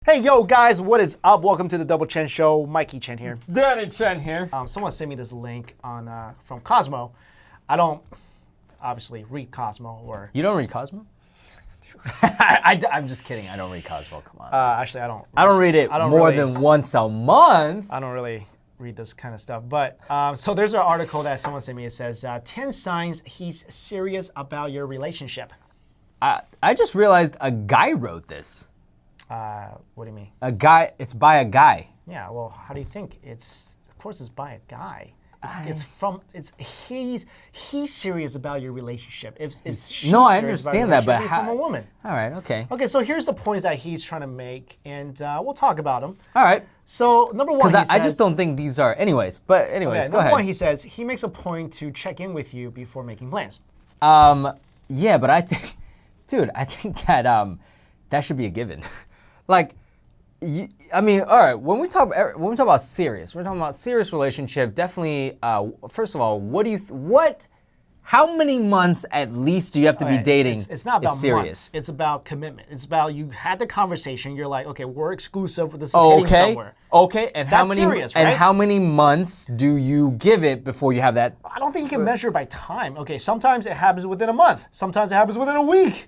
Hey, yo, guys, what is up? Welcome to the Double Chen Show. Mikey Chen here. Danny Chen here. Someone sent me this link on from Cosmo. I don't obviously read Cosmo or. You don't read Cosmo? I'm just kidding. I don't read Cosmo. Come on. Actually, I don't. I don't read it more than once a month. I don't really read this kind of stuff. But so there's an article that someone sent me. It says 10 signs he's serious about your relationship. I just realized a guy wrote this. What do you mean? A guy. It's by a guy. Yeah. Well, how do you think? Of course, it's by a guy. He's serious about your relationship. If she's no, I serious understand about that, but it's from a woman. All right. Okay. Okay. So here's the points that he's trying to make, and we'll talk about them. All right. So number one, because I just don't think these are. Anyways, go ahead. Number one, he says he makes a point to check in with you before making plans. Yeah, but I think, dude, I think that that should be a given. Like, I mean, all right. When we talk about serious, we're talking about serious relationship. Definitely. First of all, how many months at least do you have to be dating? It's not about serious? months. It's about commitment. It's about you had the conversation. You're like, okay, we're exclusive. This is heading somewhere. Okay. And that's serious, right? And how many months do you give it before you have that? I don't think you can measure by time. Okay, sometimes it happens within a month. Sometimes it happens within a week.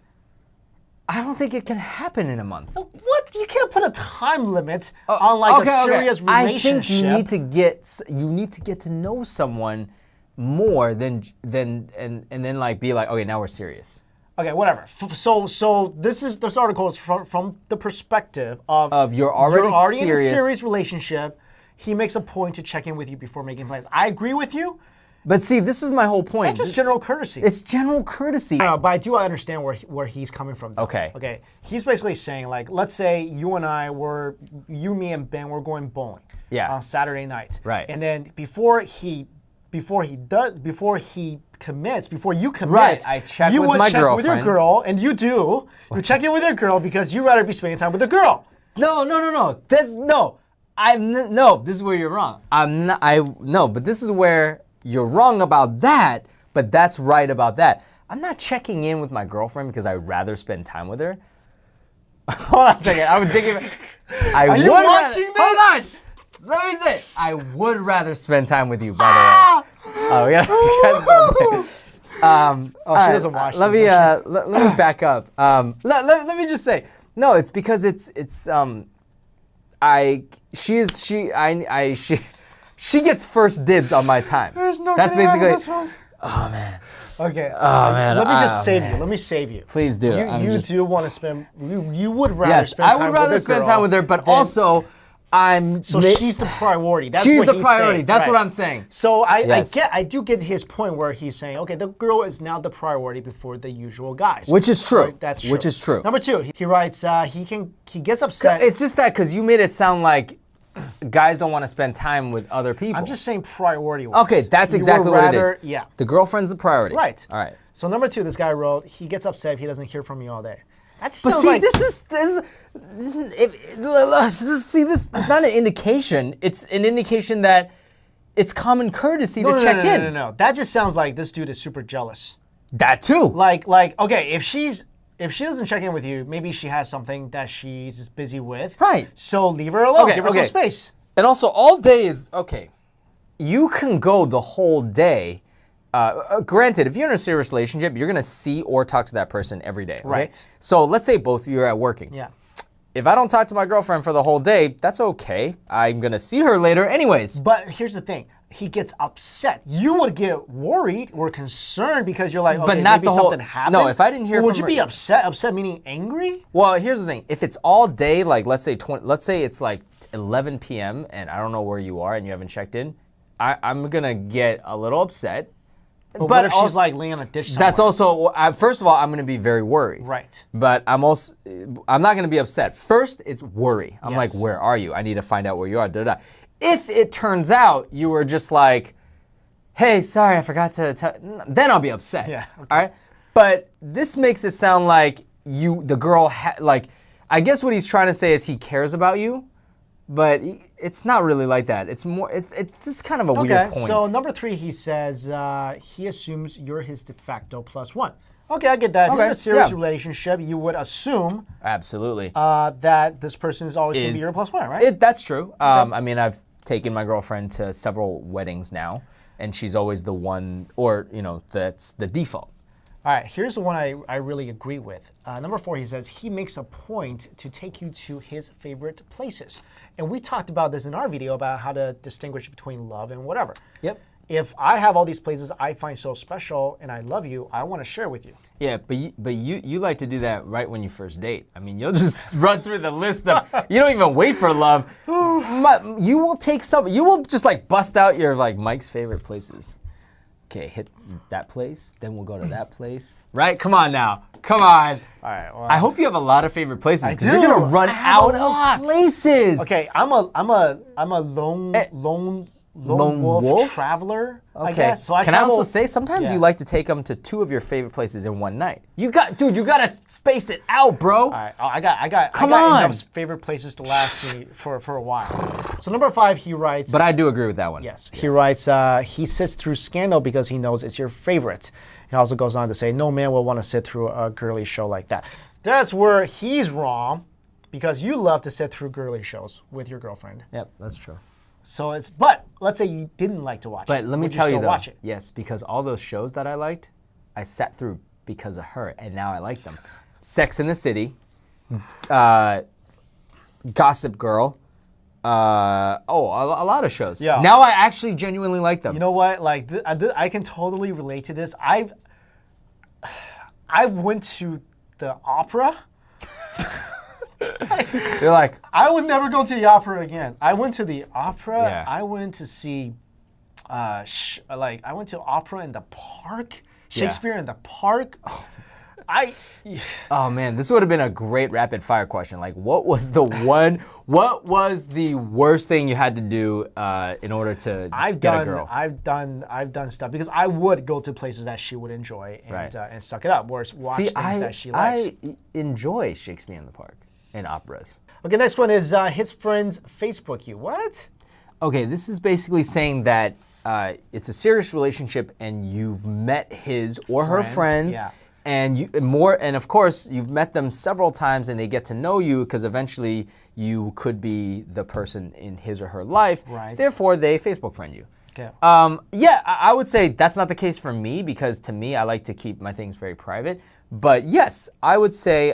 I don't think it can happen in a month. What? You can't put a time limit on like a serious relationship. I think you need to get to know someone more than and then like be like, okay, now we're serious. Okay, whatever. So this article is from the perspective of you're already in a serious relationship. He makes a point to check in with you before making plans. I agree with you. But see, this is my whole point. That's just general courtesy. It's general courtesy. I know, but I do understand where he's coming from. Though. Okay. Okay. He's basically saying, like, let's say you, me and Ben were going bowling. Yeah. On Saturday night. Right. And then before you commit, right. I check you with would my check girlfriend. with your girl, and you do. You check in with your girl because you'd rather be spending time with the girl. No. This is where you're wrong. But this is where you're wrong about that, but that's right about that. I'm not checking in with my girlfriend because I'd rather spend time with her. Hold on a second. I'm thinking. Are you watching this? Hold on. Let me say. I would rather spend time with you, by the way. Oh, yeah. She doesn't watch. Let me back up. Let me just say. No, it's because she gets first dibs on my time. There's no That's basically. this one. Oh man. Okay. Oh man. Let me just save you. Let me save you. Please do. You do want to spend. You would rather spend time with I would rather spend time with her, but also she's the priority. She's the priority. That's what I'm saying. So I do get his point where he's saying, okay, the girl is now the priority before the usual guys. Which is true. Right? That's true. Which is true. Number two, he writes he gets upset. It's just that because you made it sound like guys don't want to spend time with other people. I'm just saying priority-wise. Okay, that's exactly what it is. Yeah. The girlfriend's the priority. Right. All right. So number two, this guy wrote, he gets upset if he doesn't hear from you all day. That just but sounds see, like... this is not an indication. It's an indication that it's common courtesy to check in. No. That just sounds like this dude is super jealous. That too. Like, okay, if she doesn't check in with you, maybe she has something that she's busy with. Right. So leave her alone. Give her some space. And also, all day is okay. You can go the whole day. Granted, if you're in a serious relationship, you're gonna see or talk to that person every day. Okay? Right. So let's say both of you are at working. Yeah. If I don't talk to my girlfriend for the whole day, that's okay. I'm gonna see her later anyways. But here's the thing. He gets upset. You would get worried or concerned because you're like, okay, but not maybe the whole, something happened. No, if I didn't hear would from you be upset? Upset meaning angry? Well, here's the thing. If it's all day, like let's say it's like 11 p.m. and I don't know where you are and you haven't checked in, I'm gonna get a little upset. But what if she's like laying on a dish somewhere? That's also, first of all, I'm going to be very worried. Right. But I'm not going to be upset. First, it's worry. I'm like, where are you? I need to find out where you are. If it turns out you were just like, hey, sorry, I forgot to tell, then I'll be upset. Yeah. Okay. All right. But this makes it sound like the girl, I guess what he's trying to say is he cares about you. But it's not really like that. It's more, it's kind of a weird point. So number three, he says he assumes you're his de facto plus one. Okay, I get that. If you're in Okay, a serious yeah. relationship, you would assume Absolutely. that this person is always going to be your plus one, right? That's true. I mean, I've taken my girlfriend to several weddings now, and she's always the one, or, that's the default. All right, here's the one I really agree with. Number 4, he says, he makes a point to take you to his favorite places. And we talked about this in our video about how to distinguish between love and whatever. Yep. If I have all these places I find so special and I love you, I want to share with you. Yeah, but you like to do that right when you first date. I mean, you'll just run through the list of, you don't even wait for love. You will take some, you will just like bust out your like Mike's favorite places. Okay, hit that place, then we'll go to that place. Right? Come on now. Come on. All right. Well, I hope you have a lot of favorite places because you're do. gonna run I have out a lot. of places. okay, I'm a lone wolf traveler. I guess. So I Can I also travel- say sometimes Yeah. you like to take them to 2 of your favorite places in one night? You gotta space it out, bro. All right, I got Come I got on. enough favorite places to last me for a while. So number 5, he writes. But I do agree with that one. Yes, he writes. He sits through Scandal because he knows it's your favorite. He also goes on to say, no man will want to sit through a girly show like that. That's where he's wrong, because you love to sit through girly shows with your girlfriend. Yep, that's true. So it's. But let's say you didn't like to watch it. But let me Would tell you still though, watch it? yes, because all those shows that I liked, I sat through because of her, and now I like them. Sex in the City, Gossip Girl, a lot of shows. Yeah. Now I actually genuinely like them. You know what? Like I can totally relate to this. I went to the opera. You're like, I would never go to the opera again. I went to the opera. Yeah. I went to see, I went to opera in the park. Shakespeare in the park. oh man, this would have been a great rapid fire question. Like, what was the worst thing you had to do in order to get a girl? I've done stuff because I would go to places that she would enjoy and Right. and suck it up, whereas watch See, things that she likes. I enjoy Shakespeare in the Park and operas. Okay, next one is his friends Facebook you. What? Okay, this is basically saying that it's a serious relationship and you've met his or her friends. Yeah. And of course, you've met them several times and they get to know you because eventually you could be the person in his or her life. Right. Therefore, they Facebook friend you. Okay. Yeah, I would say that's not the case for me because to me, I like to keep my things very private. But yes, I would say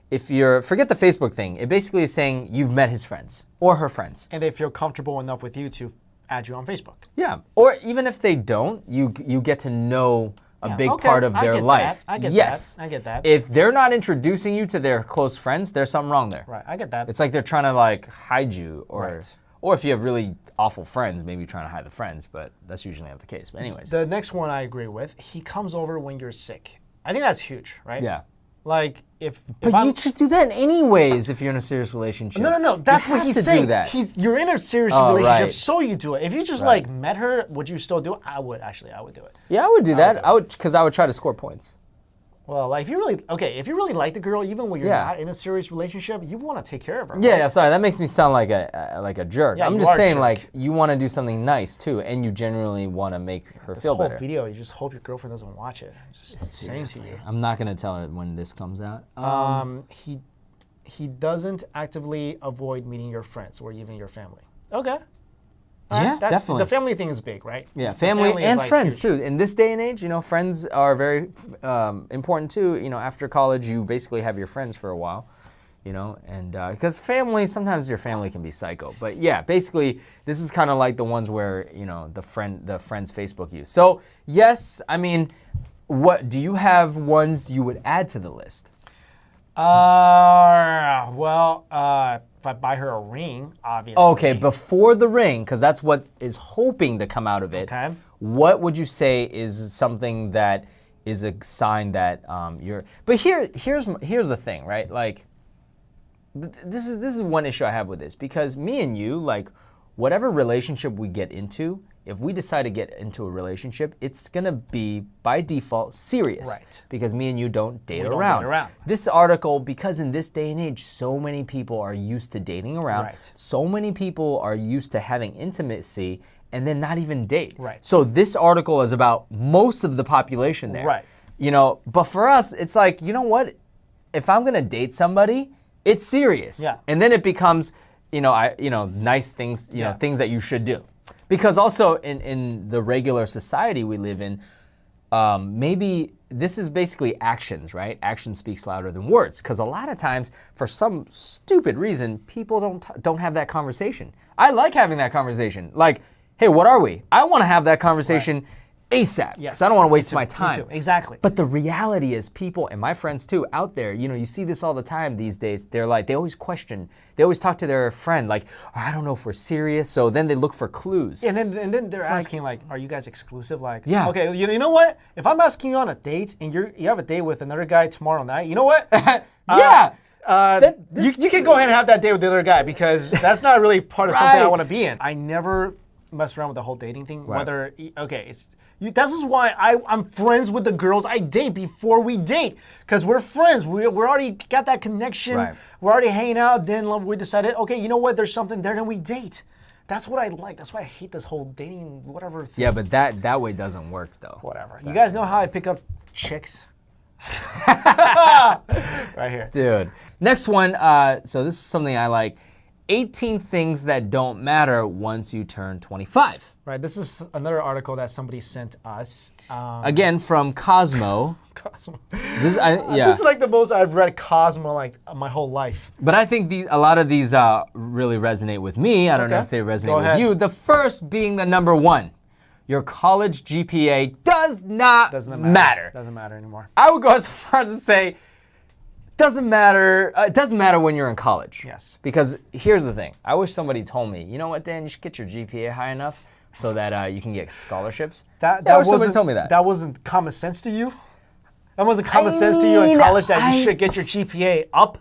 forget the Facebook thing. It basically is saying you've met his friends or her friends. And they feel comfortable enough with you to add you on Facebook. Yeah, or even if they don't, you get to know a big okay, part of I their get life. that. I get yes, that. I get that. If they're not introducing you to their close friends, there's something wrong there. Right, I get that. It's like they're trying to like hide you, Right. or if you have really awful friends, maybe you're trying to hide the friends. But that's usually not the case. But anyways, The next one I agree with. He comes over when you're sick. I think that's huge, right? yeah. Like if But I'm, you should do that anyways if you're in a serious relationship. no. That's You what have he's to saying. do that. You're in a serious Oh, relationship, right. so you do it. If you just Right. like met her, would you still do it? I would do it. Yeah, I would do that. Because I would try to score points. Well, like if you really like the girl, even when you're Yeah. not in a serious relationship, you want to take care of her. Yeah, right? yeah, sorry, that makes me sound like a jerk. Yeah, I'm you just are a saying, jerk. like, you want to do something nice too, and you genuinely want to make her This feel whole better. video, you just hope your girlfriend doesn't watch it. Just saying to you. I'm not gonna tell her when this comes out. He doesn't actively avoid meeting your friends or even your family. Okay. Yeah, That's- definitely. The family thing is big, right? Yeah, The family is, and like, friends huge. too. In this day and age, friends are very important too. After college, you basically have your friends for a while. And because family, sometimes your family can be psycho. But yeah, basically, this is kind of like the ones where the friends Facebook you. So yes, I mean, what do you have ones you would add to the list? If I buy her a ring, obviously. Okay, before the ring, because that's what is hoping to come out of it. Okay. What would you say is something that is a sign that you're? But here's the thing, right? Like, this is one issue I have with this because me and you, like, whatever relationship we get into, if we decide to get into a relationship, it's gonna be by default serious. Right. Because me and you don't date don't around. date around. This article, because in this day and age, so many people are used to dating around. Right. So many people are used to having intimacy and then not even date. Right. So this article is about most of the population there. Right. You know, but for us, it's like, you know what? If I'm gonna date somebody, it's serious. Yeah. And then it becomes, nice things, you know, things that you should do. Because also in the regular society we live in, maybe this is basically actions, right? Action speaks louder than words. Because a lot of times, for some stupid reason, people don't have that conversation. I like having that conversation. Like, hey, what are we? I want to have that conversation ASAP. Because I don't want to waste my time. Me too. Exactly. But the reality is, people, and my friends too, out there, you see this all the time these days. They're like, they always question, they always talk to their friend, like, oh, I don't know if we're serious. So then they look for clues. And then they're asking like, are you guys exclusive? Like, Yeah. okay, you know what? If I'm asking you on a date and you have a date with another guy tomorrow night, you know what? Yeah. You can go ahead and have that date with the other guy because that's not really part of something I Right. want to be in. I never mess around with the whole dating thing. Whether this is why I'm friends with the girls I date before we date because we're friends. We're already got that connection. Right. We're already hanging out. Then we decided, okay, you know what? There's something there, then we date. That's what I like. That's why I hate this whole dating whatever thing. Yeah, but that way doesn't work though. Whatever. You guys know how I pick up chicks? Right here. Dude. Next one, so this is something I like. 18 things that don't matter once you turn 25. Right. This is another article that somebody sent us. Again, from Cosmo. Cosmo. This This is like the most I've read Cosmo like my whole life. But I think a lot of these really resonate with me. I don't know Okay. if they resonate Go with ahead. you. The first being the number one. Your college GPA does not matter. Doesn't matter anymore. I would go as far as to say, doesn't matter. It doesn't matter when you're in college. Yes. Because here's the thing. I wish somebody told me, you know what, Dan, you should get your GPA high enough so that you can get scholarships. I wish somebody told me that. That wasn't common sense to you? That wasn't common sense to you in college that you should get your GPA up?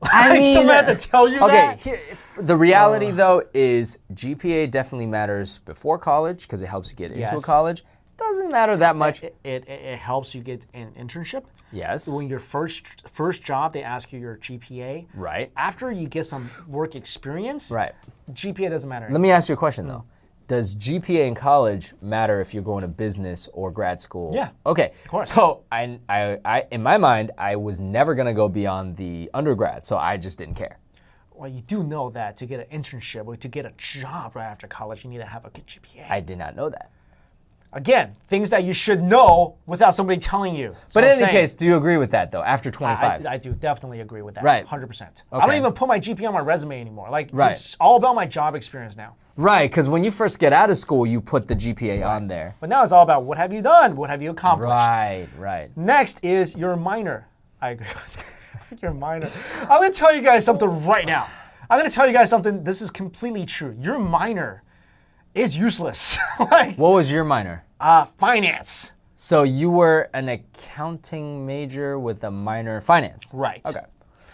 I mean, someone had to tell you that? Okay, the reality though is GPA definitely matters before college because it helps you get into a Yes. college. Doesn't matter that much. It helps you get an internship. Yes. When your first job, they ask you your GPA. Right. After you get some work experience, Right. GPA doesn't matter. Let me ask you a question though. Does GPA in college matter if you're going to business or grad school? Yeah. Okay. Of course. So I in my mind, I was never gonna go beyond the undergrad, so I just didn't care. Well, you do know that to get an internship or to get a job right after college, you need to have a good GPA. I did not know that. Again, things that you should know without somebody telling you. That's But what in I'm any saying. case, do you agree with that though? After 25, I do definitely agree with that. Right. 100%. I don't Okay. even put my GPA on my resume anymore. Like, Right. it's all about my job experience now. right? Because when you first get out of school, you put the GPA on there. But now it's all about what have you done? What have you accomplished? Right. Right. Next is your minor. I agree with your minor. I'm going to tell you guys something right now. I'm going to tell you guys something. This is completely true. Your minor is useless. Like, What was your minor? finance. So you were an accounting major with a minor in finance. Right. Okay.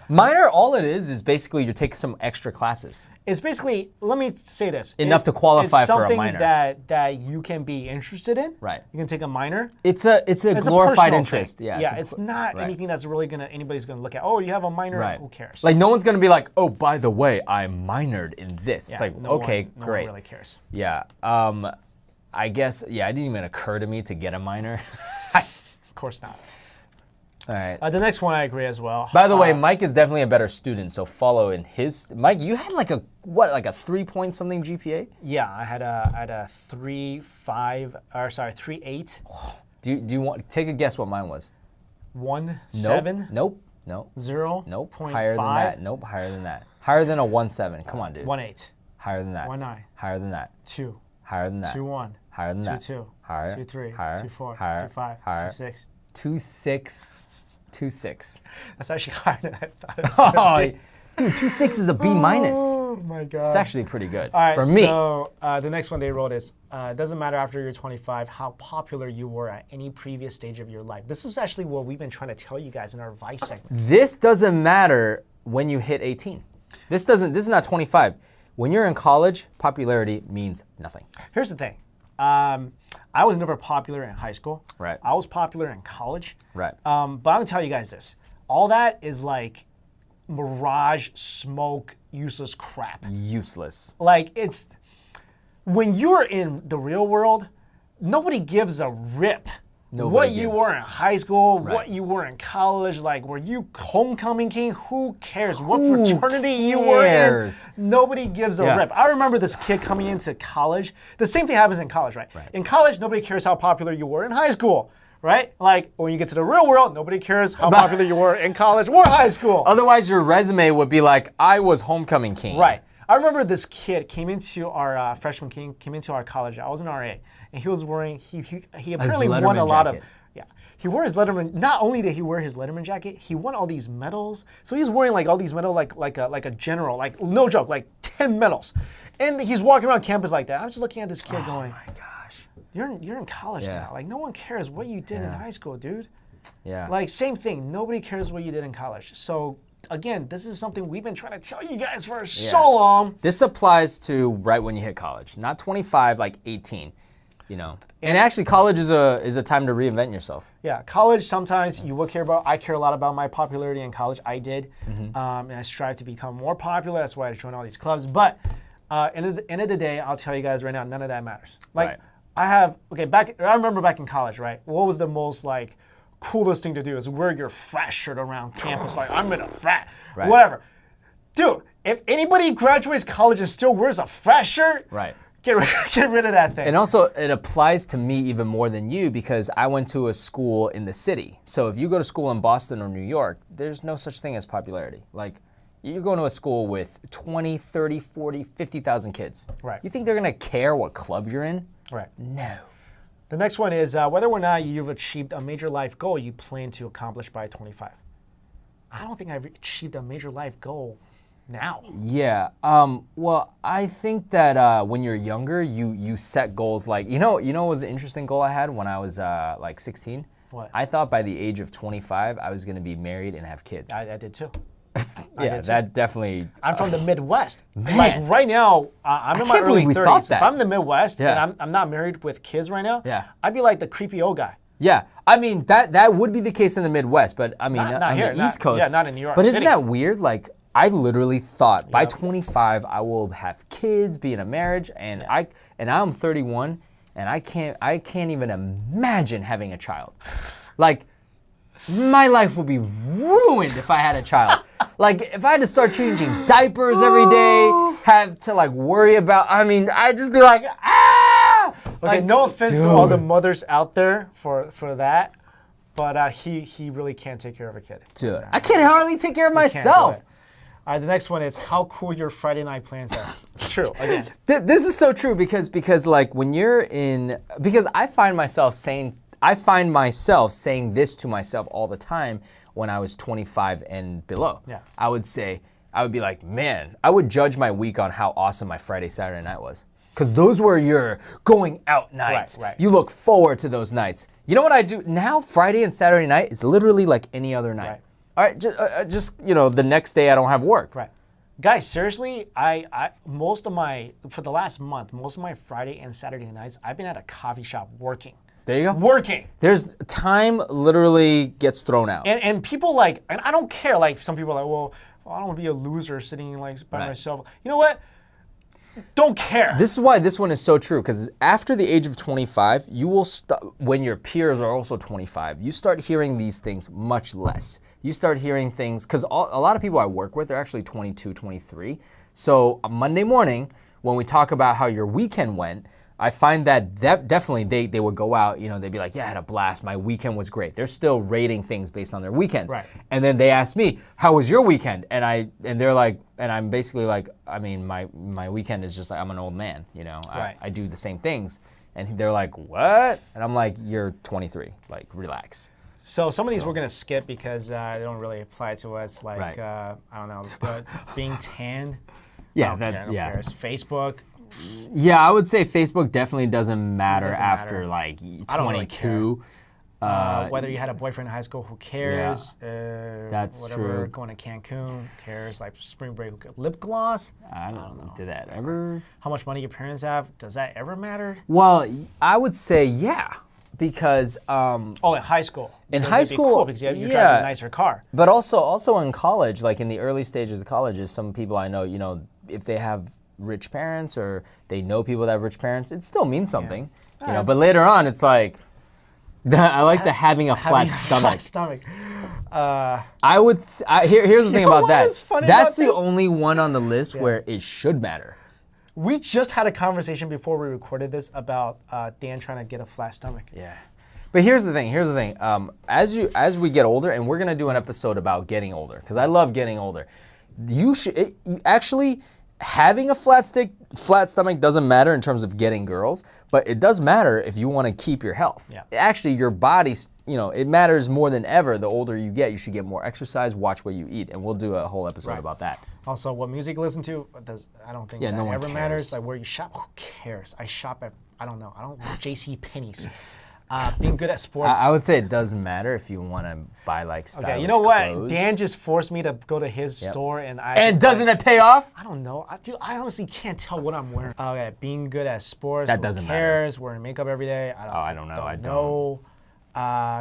Minor, all it is basically you're taking some extra classes. It's basically, let me say this. Enough to qualify for a minor. It's something that you can be interested in. Right. You can take a minor. It's a It's glorified a personal interest. thing. Yeah. Yeah, it's not right. anything that's really anybody's gonna look at. Oh, you have a minor. Right. Who cares? Like no one's gonna be like, oh, by the way, I minored in this. Yeah, It's like, no okay, one, no great. one really cares. Yeah. I guess, yeah, it didn't even occur to me to get a minor. Of course not. All right. The next one I agree as well. By the way, Mike is definitely a better student, so follow in his. Mike, you had like a 3 point something GPA? Yeah, I had a 3.8, Do you want take a guess what mine was? 1.7, Nope. Nope. 0, Nope. 0.5, Higher than that. Nope. Higher than that. Higher than a 1.7. Come on, dude. 1.8, Higher than that. 1.9, Higher than that. 2, Higher than that. 2.1, Higher than that. 2.2, Higher. 2.3, Higher. 2.4, Higher. 2.5, Higher. 2.6. 2.6. 2.6. That's actually higher than I thought it was gonna Oh, be. dude, 2.6 is a B minus. Oh my god. It's actually pretty good All right, for me. So the next one they wrote is, it doesn't matter after you're 25 how popular you were at any previous stage of your life. This is actually what we've been trying to tell you guys in our advice segment. This doesn't matter when you hit 18. This is not 25. When you're in college, popularity means nothing. Here's the thing. I was never popular in high school. Right. I was popular in college. Right. But I'm gonna tell you guys this. All that is like mirage, smoke, useless crap. Useless. Like it's when you're in the real world, nobody gives a rip what you gives. were in high school, what Right. you were in college, like were you homecoming king? Who cares? What Who fraternity you were in? cares? Nobody gives a Yeah. rip. I remember this kid coming into college. The same thing happens in college, right? In college, nobody cares how popular you were in high school, right? Like when you get to the real world, nobody cares how popular you were in college or high school. Otherwise, your resume would be like, I was homecoming king. Right. I remember this kid came into our freshman king, came into our college. I was an RA, and he was wearing he apparently won a Letterman lot jacket. of he wore his Letterman. Not only did he wear his Letterman jacket, he won all these medals. So he's wearing like all these medals, like a general, like no joke, like 10 medals, and he's walking around campus like that. I'm just looking at this kid going, Oh my gosh. you're in college Yeah. now. Like no one cares what you did in high school, dude. Yeah. Like same thing. Nobody cares what you did in college. So again, this is something we've been trying to tell you guys for so long. This applies to right when you hit college, not 25, like 18. You know, and actually, college is a time to reinvent yourself. Yeah, college, sometimes you will care about, I care a lot about my popularity in college. I did. And I strive to become more popular. That's why I joined all these clubs. But end of the day, I'll tell you guys right now, none of that matters. Like, Right. I remember back in college, right? What was the most, like, coolest thing to do is wear your frat shirt around campus. Like, I'm in a frat, Right. whatever. Dude, if anybody graduates college and still wears a frat shirt, Right. get rid of that thing. And also, it applies to me even more than you because I went to a school in the city. So if you go to school in Boston or New York, there's no such thing as popularity. Like, you're going to a school with 20, 30, 40, 50,000 kids. Right. You think they're going to care what club you're in? Right. No. The next one is whether or not you've achieved a major life goal you plan to accomplish by 25. I don't think I've achieved a major life goal now. Yeah. Well, I think that when you're younger, you set goals like you know what was an interesting goal I had when I was like 16. What? I thought by the age of 25 I was going to be married and have kids. I did too. Yeah, that definitely. I'm from the Midwest. Man. Like right now, I'm in my can't believe early we 30s. thought that. If I'm in the Midwest Yeah. and I'm not married with kids right now, Yeah. I'd be like the creepy old guy. Yeah, I mean that would be the case in the Midwest, but I mean Not on here, the East Coast. yeah, not in New York But isn't City. that weird? Like I literally thought by 25 I will have kids, be in a marriage, and I'm 31, and I can't even imagine having a child. Like my life would be ruined if I had a child. Like if I had to start changing diapers every day, have to like worry about. I mean, I'd just be like, ah. Okay, Like, no offense to all the dude. mothers out there for that, but he really can't take care of a kid. Dude, I can't hardly take care of Can't do myself. it. All right, the next one is how cool your Friday night plans are. True, again. This is so true because like when you're in because I find myself saying this to myself all the time when I was 25 and below. Yeah. I would be like, man, I would judge my week on how awesome my Friday, Saturday night was. Because those were your going out nights. Right. You look forward to those nights. You know what I do now? Friday and Saturday night is literally like any other night. Right. All right, just the next day I don't have work. Right. Guys, seriously, for the last month, most of my Friday and Saturday nights, I've been at a coffee shop working. There you go. Working. There's time literally gets thrown out. And people like, and I don't care, like some people are like, well, I don't want to be a loser sitting like by Right. myself. You know what? Don't care. This is why this one is so true, because after the age of 25, you will when your peers are also 25, you start hearing these things much less. You start hearing things, because a lot of people I work with are actually 22, 23. So on Monday morning, when we talk about how your weekend went, I find that definitely they would go out, they'd be like, yeah, I had a blast. My weekend was great. They're still rating things based on their weekends. Right. And then they ask me, how was your weekend? And they're like, and I'm basically like, I mean, my weekend is just like, I'm an old man, Right. I do the same things. And they're like, what? And I'm like, you're 23, like, relax. So some of these we're going to skip because they don't really apply to us. Like, Right. I don't know, but being tan. Yeah, I don't care. Facebook. Yeah, I would say Facebook definitely doesn't matter Doesn't after matter. like I don't really 22. Whether you had a boyfriend in high school, who cares? That's whatever, true. Going to Cancun, who cares? Like spring break, who cares? Lip gloss? I don't know. Did that ever? How much money your parents have? Does that ever matter? Well, I would say yeah, because Oh, in high school. In Because high it'd be school, cool because you're driving yeah. a nicer car. but also in college, like in the early stages of colleges, some people I know, if they have rich parents or they know people that have rich parents, it still means something. But later on, it's like, I like the having a Having flat a stomach. Flat stomach. Here's the thing about what that. is funny That's about the this? only one on the list where it should matter. We just had a conversation before we recorded this about Dan trying to get a flat stomach. Yeah. But here's the thing. As we get older, and we're gonna do an episode about getting older, because I love getting older. Actually having a flat stomach doesn't matter in terms of getting girls, but it does matter if you want to keep your health. Yeah. Actually, your body's, it matters more than ever. The older you get, you should get more exercise, watch what you eat, and we'll do a whole episode about that. Also, what music you listen to, I don't think that no one ever cares. matters. Like where you shop, who cares? I shop at, I don't know, J.C. Penney's. Being good at sports. I would say it does matter if you want to buy like stylish Okay, you know what? clothes. Dan just forced me to go to his store, and And doesn't it pay off? I don't know. I honestly can't tell what I'm wearing. Okay, being good at sports. That who doesn't matter. cares? Wearing makeup every day. I don't know. I know.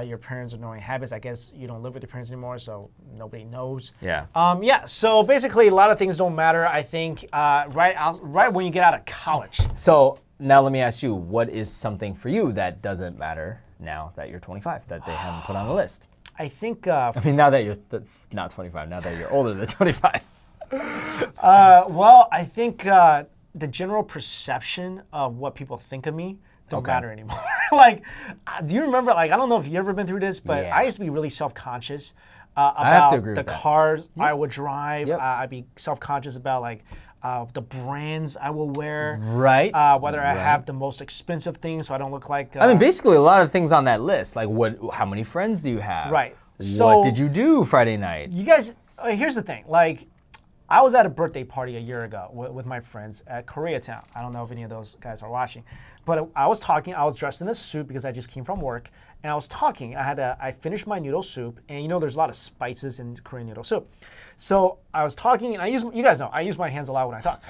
Your parents' annoying habits. I guess you don't live with your parents anymore, so nobody knows. Yeah. Yeah. So basically, a lot of things don't matter. I think right when you get out of college. So now let me ask you, what is something for you that doesn't matter now that you're 25 that they haven't put on the list? I think. I mean, now that you're not 25, now that you're older than 25. Well, I think the general perception of what people think of me don't matter anymore. Like, do you remember? Like, I don't know if you ever been through this, but Yeah. I used to be really self-conscious have to about agree the with that. cars I would drive. Yep. I'd be self-conscious about like the brands I will wear. Right. Whether I have the most expensive things, so I don't look like. I mean, basically, a lot of things on that list, like how many friends do you have? Right. What So- did you do Friday night? You guys, here's the thing. Like, I was at a birthday party a year ago with my friends at Koreatown. I don't know if any of those guys are watching, but I was talking. I was dressed in a suit because I just came from work, and I was talking. I finished my noodle soup, and there's a lot of spices in Korean noodle soup. So I was talking, and you guys know, I use my hands a lot when I talk.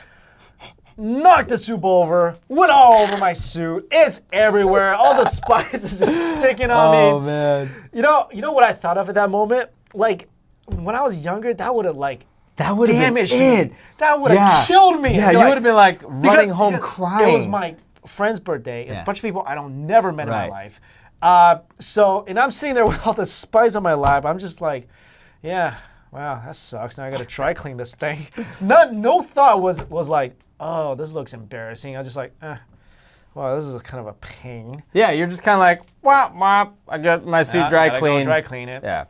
Knocked the soup over, went all over my suit. It's everywhere. All the spices is sticking on me. Oh man. You know what I thought of at that moment? Like, when I was younger, that would have That would have been damaged it. me. That would have killed me. Yeah, I'd be you would have been like running home because crying. It was my friend's birthday. It's a bunch of people I don't never met in my Right. life. And I'm sitting there with all the spice on my lap. I'm just like, yeah, wow, that sucks. Now I got to dry clean this thing. No thought was like, oh, this looks embarrassing. I was just like, wow, this is kind of a pain. Yeah, you're just kind of like, wop, wop. I got my suit dry Gotta go cleaned. dry clean it. Yeah.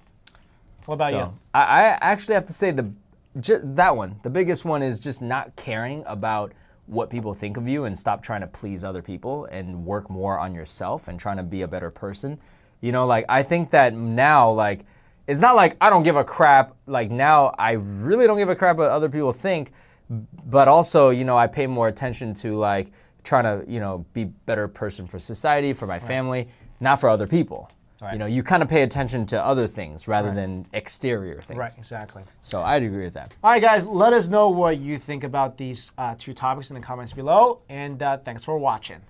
What about you? So I actually have to say that one, the biggest one is just not caring about what people think of you and stop trying to please other people and work more on yourself and trying to be a better person. Like I think that now, like, it's not like I don't give a crap. Like now I really don't give a crap what other people think, but also, I pay more attention to like trying to, be a better person for society, for my family, not for other people. Right. You kind of pay attention to other things rather than exterior things. Right, exactly. So I'd agree with that. All right, guys, let us know what you think about these two topics in the comments below, and thanks for watching.